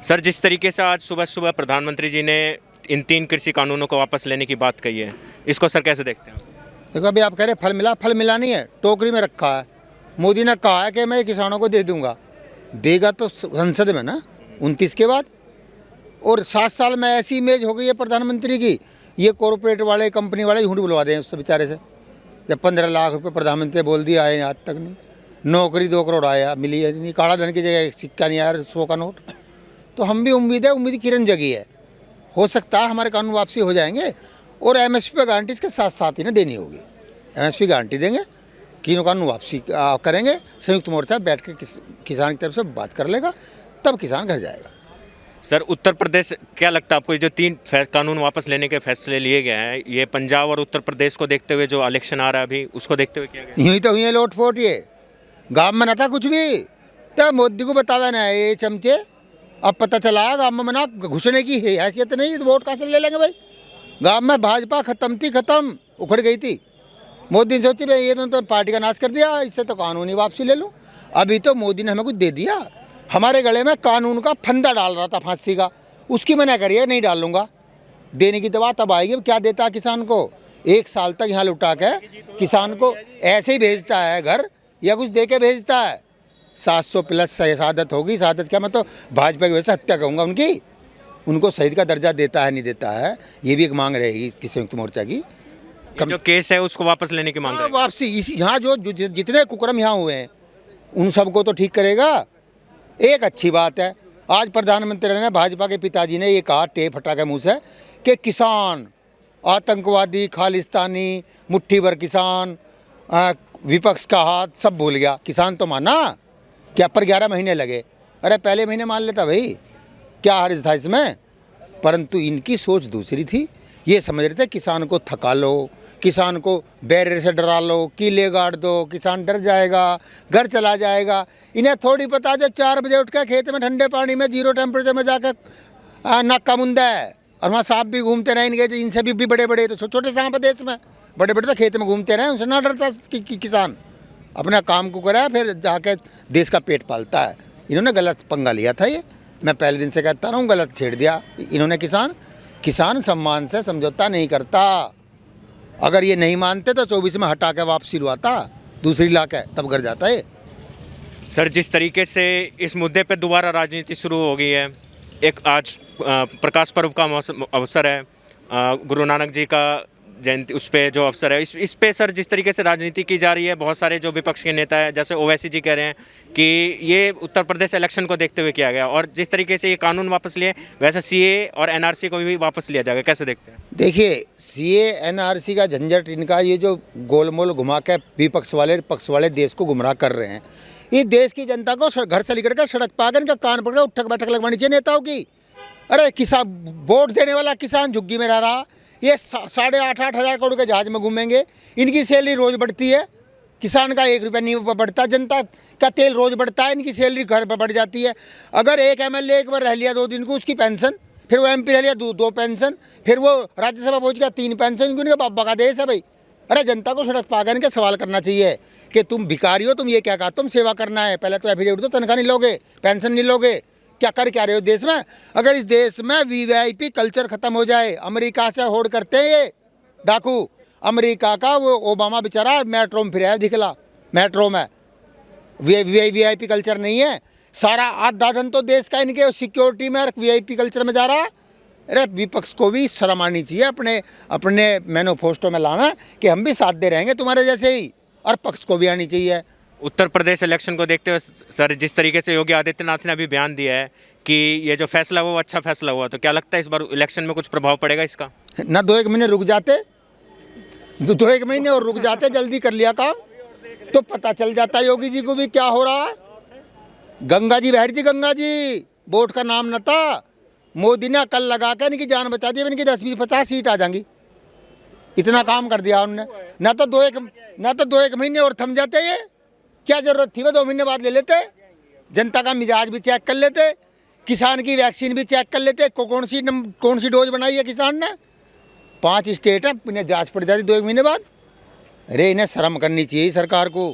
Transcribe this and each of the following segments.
Sir, जिस तरीके से आज सुबह सुबह प्रधानमंत्री जी ने इन 3 कृषि कानूनों को वापस लेने की बात कही है, इसको सर कैसे देखते हैं? देखो, अभी आप कह रहे फल मिला नहीं है, टोकरी में रखा है। मोदी ने कहा है कि मैं किसानों को दे दूंगा, देगा तो संसद में ना 29 के बाद। और 7 साल में ऐसी इमेज हो गई है प्रधानमंत्री की, ये कॉरपोरेट वाले कंपनी वाले झूठ बुलवा दें उससे बेचारे से। जब 15 लाख रुपए प्रधानमंत्री बोल दिया आए आज तक नहीं, नौकरी 2 करोड़ आया मिली है नहीं, काला धन की जगह सिक्का नहीं आया, 100 का नोट। तो हम भी उम्मीद की किरण जगी है, हो सकता है हमारे कानून वापसी हो जाएंगे। और एमएसपी पे गारंटी इसके साथ साथ ही ना देनी होगी, एमएसपी गारंटी देंगे, तीनों कानून वापसी करेंगे। संयुक्त मोर्चा बैठ के किसान की तरफ से बात कर लेगा, तब किसान घर जाएगा। सर, उत्तर प्रदेश, क्या लगता है आपको, ये जो 3 कानून वापस लेने के फैसले लिए गए हैं, ये पंजाब और उत्तर प्रदेश को देखते हुए, जो इलेक्शन आ रहा है अभी, उसको देखते हुए किया गया? यूँ ही तो हुई है लोटफोट, ये गाँव में ना था कुछ भी, तब मोदी को बतावा ना ये चमचे। अब पता चला गाँव में ना घुसने की हैसियत नहीं, तो वोट कहाँ से ले लेंगे भाई। गाँव में भाजपा खत्म थी, खत्म उखड़ गई थी। मोदी ने सोची भाई ये तो पार्टी का नाश कर दिया, इससे तो कानूनी वापसी ले लूँ। अभी तो मोदी ने हमें कुछ दे दिया, हमारे गले में कानून का फंदा डाल रहा था फांसी का, उसकी मना करिए नहीं डाल लूँगा। देने की दवा तब आएगी क्या देता है किसान को। 1 साल तक यहाँ लुटा के किसान को ऐसे ही भेजता है घर, या कुछ दे के भेजता है। 700 प्लस शहादत होगी, शहादत क्या, मैं तो भाजपा की वजह से हत्या कहूँगा उनकी। उनको शहीद का दर्जा देता है नहीं देता है, ये भी एक मांग रहेगी संयुक्त मोर्चा की। जो केस है उसको वापस लेने की मांग है। वापसी इसी यहाँ जो जितने कुकर्म यहाँ हुए हैं उन सबको तो ठीक करेगा। एक अच्छी बात है, आज प्रधानमंत्री ने, भाजपा के पिताजी ने ये कहा टेप हटा के मुँह से कि किसान आतंकवादी, खालिस्तानी, मुट्ठी भर किसान, विपक्ष का हाथ सब भूल गया। किसान तो माना क्या, पर 11 महीने लगे। अरे पहले महीने मान लेता भाई, क्या हर्ज था इसमें। परंतु इनकी सोच दूसरी थी, ये समझ रहे थे किसान को थका लो, किसान को बैरियर से डरा लो, कीले गाड़ दो, किसान डर जाएगा, घर चला जाएगा। इन्हें थोड़ी पता जो 4 बजे उठ के खेत में ठंडे पानी में 0 टेम्परेचर में जाकर नाका मुंदा है, और वहाँ सांप भी घूमते रहेंगे। इनसे भी बड़े बड़े तो छोटे सांप देश में, बड़े बड़े तो खेत में घूमते रहे, उनसे ना डरता किसान अपना काम को करा, फिर जाके देश का पेट पालता है। इन्होंने गलत पंगा लिया था, ये मैं पहले दिन से कहता रहा हूँ, गलत छेड़ दिया इन्होंने। किसान सम्मान से समझौता नहीं करता। अगर ये नहीं मानते तो 24 में हटा के वापसी लुआता, दूसरी ला के, तब घर जाता है। सर, जिस तरीके से इस मुद्दे पे दोबारा राजनीति शुरू हो गई है, एक आज प्रकाश पर्व का अवसर है, गुरु नानक जी का जयंती, उस पे जो अवसर है, इस पे सर जिस तरीके से राजनीति की जा रही है, बहुत सारे जो विपक्ष के नेता हैं, जैसे ओवैसी जी कह रहे हैं कि ये उत्तर प्रदेश इलेक्शन को देखते हुए किया गया, और जिस तरीके से ये कानून वापस लिए, वैसे सीए और एनआरसी को भी वापस लिया जाएगा, कैसे देखते हैं? देखिए, सीए एनआरसी का झंझट, इनका ये जो गोलमोल घुमा के विपक्ष वाले पक्ष वाले देश को गुमराह कर रहे हैं, ये देश की जनता को घर से लेकर के सड़क पागन का कान पकड़ उठक बैठक लगवानी चाहिए नेताओं की। अरे किसान, वोट देने वाला किसान झुग्गी में रह रहा, ये 8,500 करोड़ के जहाज में घूमेंगे। इनकी सैलरी रोज़ बढ़ती है, किसान का 1 रुपया नहीं बढ़ता, जनता का तेल रोज़ बढ़ता है, इनकी सैलरी घर पर बढ़ जाती है। अगर एक एमएलए एक बार रह लिया 2 दिन को, उसकी पेंशन, फिर वो एमपी रह लिया 2 पेंशन, फिर वो राज्यसभा पहुँच गया 3 पेंशन, क्योंकि बाबा का देश है भाई। अरे जनता को सड़क पागन के सवाल करना चाहिए कि तुम भिखारी हो, तुम ये क्या कहा, तुम सेवा करना है, पहले तो एफिडेविट दो, तनख्वाह नहीं लोगे, पेंशन नहीं लोगे, क्या कर क्या रहे हो देश में। अगर इस देश में वीवीआईपी कल्चर खत्म हो जाए, अमेरिका से होड़ करते हैं ये डाकू, अमेरिका का वो ओबामा बेचारा मेट्रो में फिर दिखला, मेट्रो में वीआईपी कल्चर नहीं है। सारा आधा धन तो देश का इनके सिक्योरिटी में वीआईपी कल्चर में जा रहा है। अरे विपक्ष को भी शर्म आनी चाहिए, अपने मैनिफेस्टो में लाना कि हम भी साथ दे रहेंगे तुम्हारे जैसे ही, और पक्ष को भी आनी चाहिए। उत्तर प्रदेश इलेक्शन को देखते हुए सर, जिस तरीके से योगी आदित्यनाथ ने अभी बयान दिया है कि ये जो फैसला हुआ वो अच्छा फैसला हुआ, तो क्या लगता है इस बार इलेक्शन में कुछ प्रभाव पड़ेगा इसका? ना 2-1 महीने रुक जाते, 2-1 महीने और रुक जाते, जल्दी कर लिया काम तो पता चल जाता योगी जी को भी क्या हो रहा है। गंगा जी बह रही थी, गंगा जी, वोट का नाम न था। मोदी ने कल लगा के इनकी जान बचा दी, इनकी 10-20-50 सीट आ जाएंगी, इतना काम कर दिया उन्होंने। ना तो 2-1 महीने और थम जाते, ये क्या जरूरत थी, वो 2 महीने बाद ले लेते, जनता का मिजाज भी चेक कर लेते, किसान की वैक्सीन भी चेक कर लेते, कौन सी डोज बनाई है किसान ने। 5 स्टेट है, इन्हें जांच पड़ जाती 2-1 महीने बाद। अरे इन्हें शर्म करनी चाहिए सरकार को।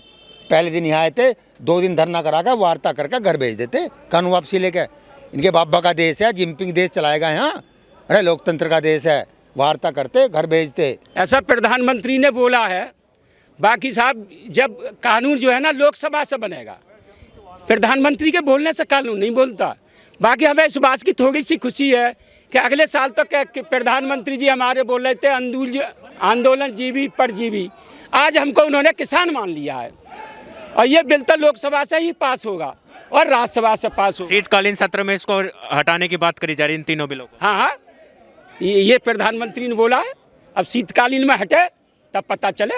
पहले दिन यहाँ आए थे, 2 दिन धरना करा कर वार्ता करके घर भेज देते कानून वापसी लेके। इनके बाबा का देश है, जिनपिंग देश चलाएगा यहाँ। अरे लोकतंत्र का देश है, वार्ता करते घर भेजते। ऐसा प्रधानमंत्री ने बोला है। बाकी साहब जब कानून जो है ना लोकसभा से बनेगा, प्रधानमंत्री के बोलने से कानून नहीं बोलता। बाकी हमें इस बात की थोड़ी सी खुशी है कि अगले साल तो प्रधानमंत्री जी हमारे बोल रहे थे आंदोलन जीवी परजीवी, आज हमको उन्होंने किसान मान लिया है और ये बिल तो लोकसभा से ही पास होगा और राज्यसभा से पास होगा। शीतकालीन सत्र में इसको हटाने की बात करी जा रही है, इन तीनों बिलों को। हाँ, ये प्रधानमंत्री ने बोला है। अब शीतकालीन में हटे तब पता चले।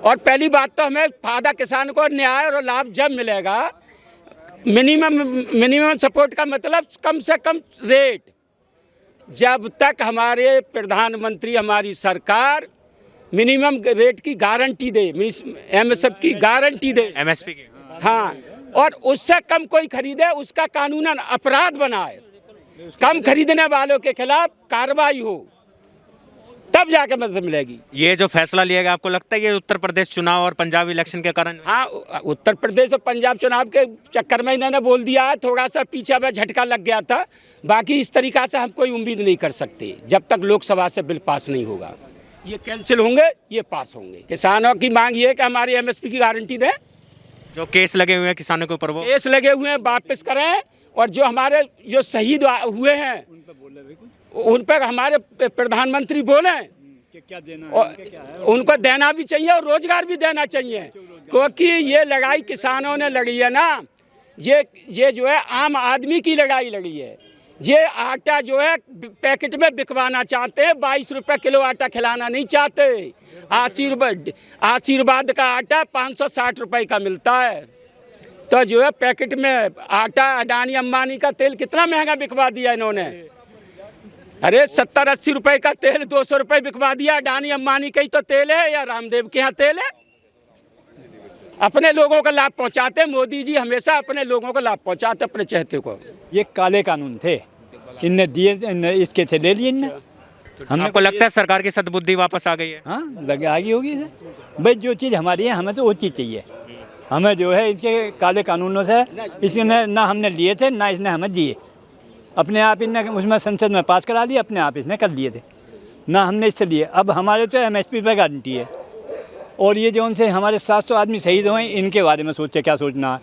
और पहली बात तो हमें फायदा किसान को न्याय और लाभ जब मिलेगा, मिनिमम सपोर्ट का मतलब कम से कम रेट। जब तक हमारे प्रधानमंत्री हमारी सरकार मिनिमम रेट की गारंटी दे, एमएसपी की गारंटी दे, एमएसपी की, हाँ, और उससे कम कोई खरीदे उसका कानूनन अपराध बनाए, कम खरीदने वालों के खिलाफ कार्रवाई हो, तब जाके मदद मिलेगी। ये जो फैसला लिया गया, आपको लगता है ये उत्तर प्रदेश चुनाव और पंजाब इलेक्शन के कारण? हाँ, उत्तर प्रदेश और पंजाब चुनाव के चक्कर में इन्होंने बोल दिया है, थोड़ा सा पीछे में झटका लग गया था। बाकी इस तरीक़ा से हम कोई उम्मीद नहीं कर सकते जब तक लोकसभा से बिल पास नहीं होगा। ये कैंसिल होंगे, ये पास होंगे। किसानों की मांग ये है कि हमारी एमएसपी की गारंटी दें। जो केस लगे हुए हैं किसानों के ऊपर, वो केस लगे हुए हैं वापस करें, और जो हमारे जो शहीद हुए हैं उन पर हमारे प्रधानमंत्री बोले क्या देना है, उनको देना भी चाहिए और रोजगार भी देना चाहिए। क्योंकि ये लड़ाई किसानों ने लड़ी है ना, ये जो है आम आदमी की लड़ाई लड़ी है। ये आटा जो है पैकेट में बिकवाना चाहते हैं, 22 रुपये किलो आटा खिलाना नहीं चाहते। आशीर्वाद का आटा 560 रुपये का मिलता है, तो जो है पैकेट में आटा अडानी अंबानी का तेल कितना महंगा बिकवा दिया इन्होंने। अरे 70-80 रुपये का तेल 200 रुपये बिकवा दिया। अडानी अंबानी का ही तो तेल है या रामदेव के यहाँ तेल है। अपने लोगों को लाभ पहुँचाते मोदी जी, हमेशा अपने लोगों को लाभ पहुँचाते अपने चहेते को। ये काले कानून थे, इनने दिए, इसके थे ले लिए इनने। हमको लगता है सरकार की सद्बुद्धि वापस आ गई है। हाँ, लगे आ गई होगी सर। भाई जो चीज़ हमारी है हमें तो वो चीज़ चाहिए। हमें जो है इसके काले कानूनों से इसने ना हमने लिए थे ना इसने हमें दिए। अपने आप इनने उसमें संसद में पास करा लिए, अपने आप इसने कर लिए थे, ना हमने इससे लिए। अब हमारे तो एमएसपी पे गारंटी है। और ये जो उनसे हमारे 700 आदमी शहीद हुए, इनके बारे में सोचे क्या सोचना है।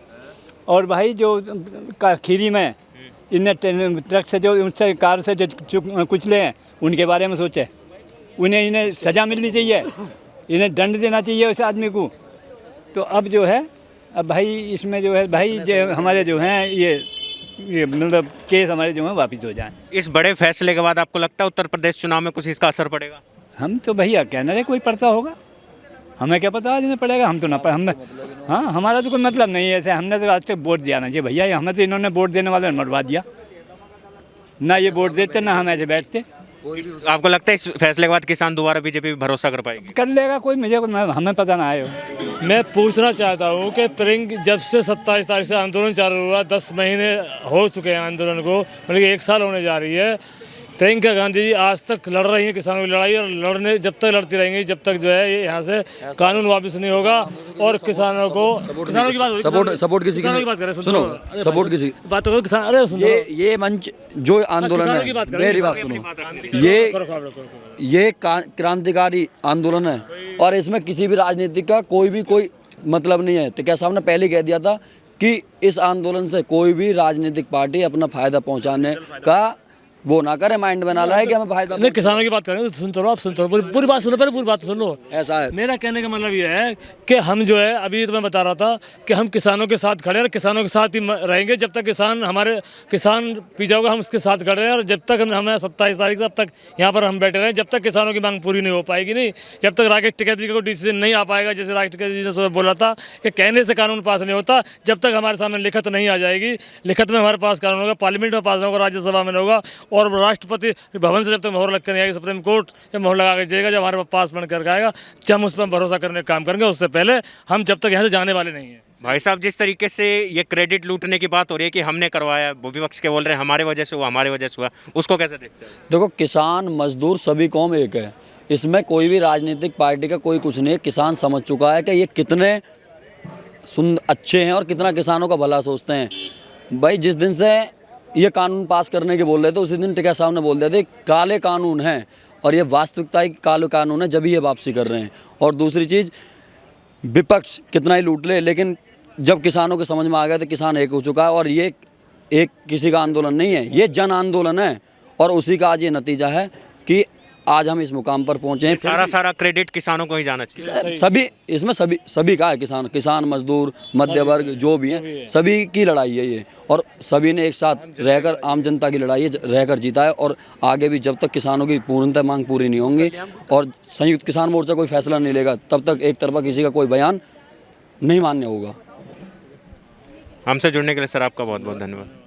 और भाई जो खीरी में इन्हें ट्रक से जो उनसे कार से जो कुचले हैं, उनके बारे में सोचे। इन्हें सज़ा मिलनी चाहिए, इन्हें दंड देना चाहिए उस आदमी को। तो अब जो है, अब भाई इसमें जो है भाई जो हमारे जो हैं ये मतलब केस हमारे जो हैं वापस हो जाएं। इस बड़े फैसले के बाद आपको लगता है उत्तर प्रदेश चुनाव में कुछ इसका असर पड़ेगा? हम तो भैया कहना रहे कोई पड़ता होगा, हमें क्या पता आज नहीं पड़ेगा। हम तो ना हम, हाँ, हमारा तो कोई मतलब नहीं है ऐसे। हमने तो आज तक वोट दिया ना जी भैया, हमें तो इन्होंने वोट देने वाले ने मरवा दिया ना। ये वोट देते ना हम ऐसे बैठते। आपको लगता है इस फैसले के बाद किसान दोबारा बीजेपी पे भरोसा कर पाएगी? कर लेगा कोई, मुझे हमें पता ना आए। मैं पूछना चाहता हूँ कि प्रियंक जब से 27 तारीख से आंदोलन चालू हुआ, 10 महीने हो चुके हैं आंदोलन को, मतलब 1 साल होने जा रही है। प्रियंका गांधी जी आज तक लड़ रही हैं किसानों की लड़ाई, और लड़ने जब तक लड़ती रहेंगी जब तक जो है ये यहाँ से कानून वापस नहीं होगा। और किसानों को किसानों की बात सपोर्ट किसी की बात करें, सुनो, सपोर्ट किसी बात करो किसान। अरे सुनो, ये मंच जो आंदोलन है, मेरी बात सुनो, ये क्रांतिकारी आंदोलन है और इसमें किसी भी राजनीति का कोई मतलब नहीं है। टिकैत साहब ने पहले कह दिया था कि इस आंदोलन से कोई भी राजनीतिक पार्टी अपना फायदा पहुंचाने का वो ना करे, माइंड बना ला है कि हमें फायदा नहीं। किसानों की बात करें तो सुनते रहो, आप सुनते रहो, पूरी बात सुनो, पहले पूरी बात सुन लो। ऐसा है मेरा कहने का मतलब ये है कि हम जो है, अभी तो मैं बता रहा था कि हम किसानों के साथ खड़े हैं और किसानों के साथ ही रहेंगे जब तक किसान पीछा होगा, हम उसके साथ खड़े हैं। और जब तक हमें 27 तारीख से अब तक यहाँ पर हम बैठे रहें, जब तक किसानों की मांग पूरी नहीं हो पाएगी, नहीं जब तक राकेश टिकैत जी को डिसीजन नहीं आ पाएगा। जैसे राकेश टिकैत जी ने सुबह बोला था कि कहने से कानून पास नहीं होता, जब तक हमारे सामने लिखित नहीं आ जाएगी। लिखित में हमारे पास कानून होगा, पार्लियामेंट में पास होगा, राज्यसभा में होगा, और राष्ट्रपति भवन से जब तक मोहर लग कर नहीं आएगी, सुप्रीम कोर्ट जब मोहर लगा के जाएगा, जब हमारे पास बन कर आएगा, जब हम उस पर भरोसा करने का काम करेंगे। उससे पहले हम जब तक यहाँ से जाने वाले नहीं हैं। भाई साहब, जिस तरीके से ये क्रेडिट लूटने की बात हो रही है कि हमने करवाया, विपक्ष के बोल रहे हैं हमारे वजह से हुआ, हमारे वजह से हुआ, उसको कैसे देखते हैं? देखो, किसान मजदूर सभी कौम एक है, इसमें कोई भी राजनीतिक पार्टी का कोई कुछ नहीं है। किसान समझ चुका है कि ये कितने अच्छे हैं और कितना किसानों का भला सोचते हैं। भाई जिस दिन से ये कानून पास करने के बोल रहे थे, उसी दिन टिकैत साहब ने बोल दिया थे काले कानून हैं और ये वास्तविकता ही काले कानून है, जब ही ये वापसी कर रहे हैं। और दूसरी चीज़, विपक्ष कितना ही लूट ले, लेकिन जब किसानों के समझ में आ गया तो किसान एक हो चुका है। और ये एक किसी का आंदोलन नहीं है, ये जन आंदोलन है और उसी का आज ये नतीजा है कि आज हम इस मुकाम पर पहुंचे हैं। सारा क्रेडिट किसानों को ही जाना चाहिए। सभी इसमें सभी का है, किसान मजदूर मध्य वर्ग जो भी हैं, सभी की लड़ाई है ये। और सभी ने एक साथ रहकर, आम जनता की लड़ाई है, रहकर जीता है। और आगे भी जब तक किसानों की पूर्णतः मांग पूरी नहीं होंगी और संयुक्त किसान मोर्चा कोई फैसला नहीं लेगा, तब तक एक तरफा किसी का कोई बयान नहीं मान्य होगा। हमसे जुड़ने के लिए सर आपका बहुत बहुत धन्यवाद।